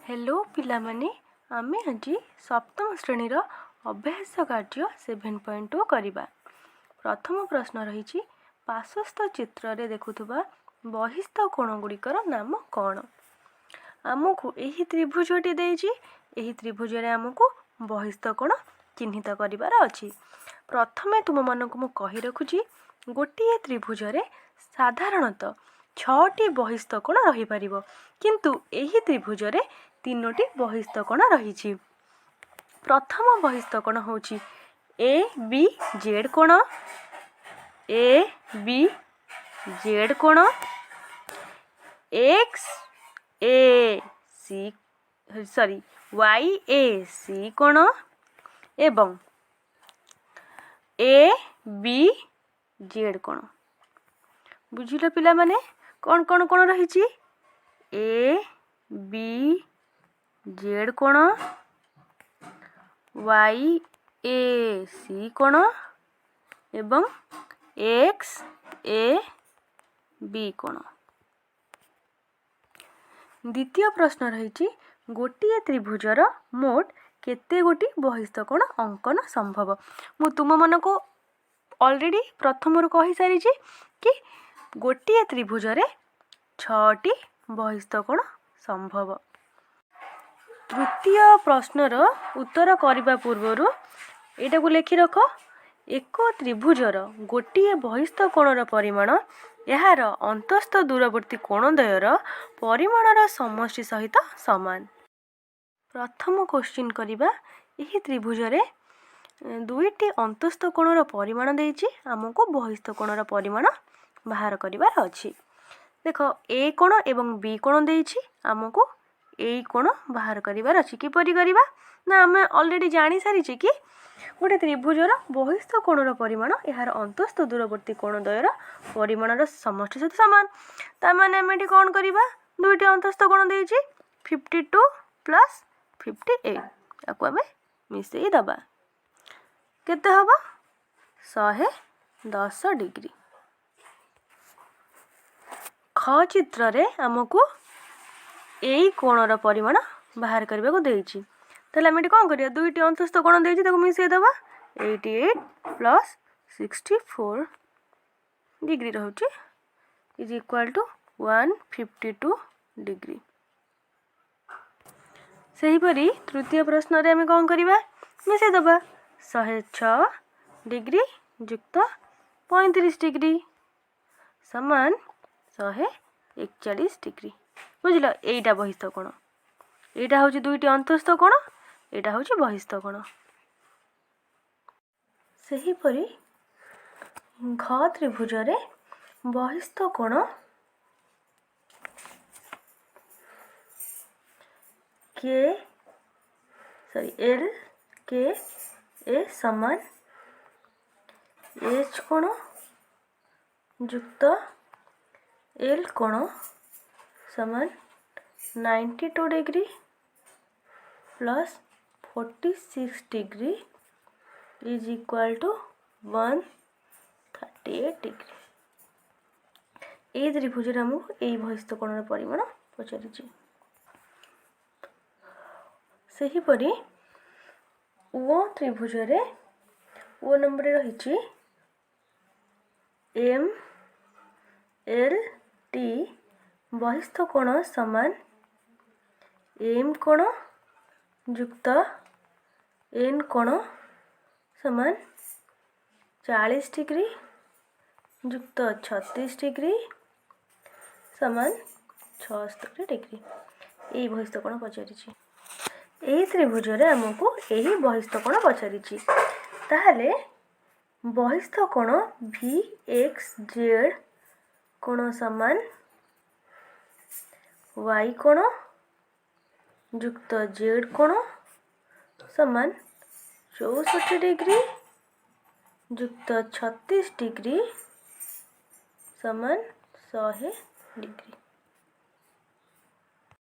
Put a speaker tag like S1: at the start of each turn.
S1: Hello पिलामाने आमे आज सप्तम श्रेणी अभ्यास कार्य 7.2 करिबा। प्रथम प्रश्न रही पार्श्वस्थ चित्र रे देखुथुबा बहिस्थ कोण गुड़िकर नाम कौन। आमको यही त्रिभुजटी देइछि एही त्रिभुज रे आमको बहिस्थ कोण चिन्हित करिवार अछि। प्रथमे तुम मानक मु कहि रखुछि गोटिए त्रिभुज रे साधारणतः 6टी बहिस्थ कोण रही परिबो, किंतु एही त्रिभुज रे 3टी बहिस्थ कोण रही। प्रथम बहिस्थ कोण होछि ए बी जेड कोण, ए बी जेड कोण, एक्स ए सी वाई ए सी कोण एवं ए बी जेड कोण। बुझिल पिला माने कौन कौन कोण रही? ए बी जेड कोण, वाई ए सी कोण एवं एक्स ए बी कोण। द्वितीय प्रश्न रही गोटिए त्रिभुजर मोट केते गोटी बहिस्थ कोण अंकन संभव। मु तुम मन को ऑलरेडी प्रथम कही सारी कि गोटिए त्रिभुज रे 6टी बहिस्थ कोण संभव। तृतीय प्रश्नर उत्तर करने पूर्वर एटा को लिखि रख। एक त्रिभुजर गोटिए बहिस्थ कोणर परिमाण यार अंतस्थ दूरवर्ती कोणद्वयर परिमाणर समष्टि सहित समान। प्रथम क्वेश्चन करिबा एही त्रिभुज रे दुईटी अंतस्थ कोणर परिमाण देइछि, आमको बहिस्थ कोणर परिमाण बाहर करिवार अछि। देख ए कोण एवं बी कोण देइछि, आमको ए कोण बाहर करिवार अछि। किपरि करिबा ना आमे ऑलरेडी जानि सारिछि कि गोटे त्रिभुजर बहिस्थ कोणर परिमाण यार अंतस्थ दूरवर्ती कोणद्वयर परिमाणर समष्टि सहित समान। ता माने आमे एठी कोन करिबा दुईटी अंतस्थ कोण देइछि 52 प्लस 58 याको आमे मिसेई दबा केते हबो 110 डिग्री। ख चित्र रे हमको एई कोणर परिमाण बाहर करबा को देइछि। ताले हम एठी कोन करिया दुईटी अंतस्थ कोण देइछि ताको मिसेई दबा 88 प्लस 64 डिग्री रहउछि इज इक्वल टू 152 डिग्री। सही परी तृतीय प्रश्न रे हमें कौन करिबा मिसेई दबा 106 डिग्री युक्त 35 डिग्री समान 141 डिग्री। बुझिल एटा बहिस्थ कोण, एटा होछि दुईटी अंतस्थ कोण, एटा होछि बहिस्थ कोण। सही परी घ त्रिभुज रे बहिस्थ कोण एल के ए समान एच कोण युक्त एल कोण समान 92 degree plus 46 degree is equal to 138 degree. ए त्रिभुज आमको यही बहिस्थ कोणर परिमाण पचारि। सेहीपरि ओ त्रिभुज रे ओ नंबर रही एम एल टी बहिस्थ कोण समान एम कोण युक्त एन कोण समान 40 डिग्री युक्त 36 डिग्री समान 76 डिग्री। यही बहिस्थ कोण पचारि। एही त्रिभुज रे हमको यही बहिस्थ कोण पचारि। ताहले बहिस्थ कोण भी एक्स जेड कोण समान वाई कोण युक्त जेड कोण समान 64 डिग्री युक्त 36 डिग्री समान 100 डिग्री।